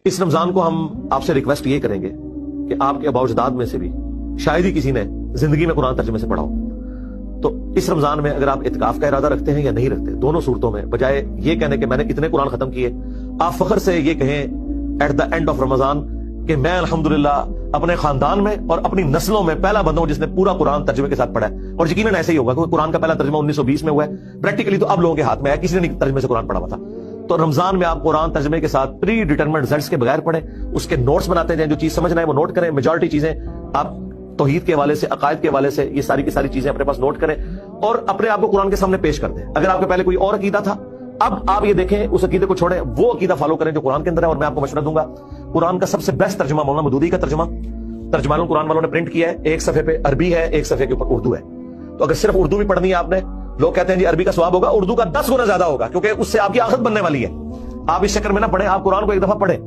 اس رمضان کو ہم آپ سے ریکویسٹ یہ کریں گے کہ آپ کے آباء و اجداد میں سے بھی شاید ہی کسی نے زندگی میں قرآن ترجمے سے پڑھا ہو، تو اس رمضان میں اگر آپ اعتکاف کا ارادہ رکھتے ہیں یا نہیں رکھتے، دونوں صورتوں میں بجائے یہ کہنے کہ میں نے اتنے قرآن ختم کیے، آپ فخر سے یہ کہیں ایٹ دا اینڈ آف رمضان کہ میں الحمدللہ اپنے خاندان میں اور اپنی نسلوں میں پہلا بندہ ہوں جس نے پورا قرآن ترجمے کے ساتھ پڑھا ہے، اور یقیناً ایسے ہی ہوگا کیونکہ قرآن کا پہلا ترجمہ 1920 میں ہوا ہے، پریکٹیکلی تو اب لوگوں کے ہاتھ میں ہے، کسی نے نہیں ترجمے سے قرآن پڑھا ہوا تھا۔ تو رمضان میں آپ قرآن ترجمے کے ساتھ پری ڈیٹرمنٹ رزلٹس کے بغیر پڑھیں، اس کے نوٹس بناتے جائیں، جو چیز سمجھنا ہے وہ نوٹ کریں، میجورٹی چیزیں آپ توحید کے حوالے سے، عقائد کے حوالے سے یہ ساری کی ساری چیزیں اپنے پاس نوٹ کریں اور اپنے آپ کو قرآن کے سامنے پیش کر دیں۔ اگر آپ کے پہلے کوئی اور عقیدہ تھا، اب آپ یہ دیکھیں اس عقیدے کو چھوڑیں، وہ عقیدہ فالو کریں جو قرآن کے اندر ہے۔ اور میں آپ کو مشورہ دوں گا، قرآن کا سب سے بیسٹ ترجمہ مولانا مودودی کا ترجمان القرآن والوں نے پرنٹ کیا ہے، ایک صفحے پہ عربی ہے، ایک صفحے کے اوپر اردو ہے۔ تو اگر صرف اردو بھی پڑھنی ہے آپ نے، لوگ کہتے ہیں جی عربی کا ثواب ہوگا، اردو کا 10 گنا زیادہ ہوگا، کیونکہ اس سے آپ کی آخرت بننے والی ہے۔ آپ اس چکر میں نہ پڑھیں، آپ قرآن کو ایک دفعہ پڑھیں۔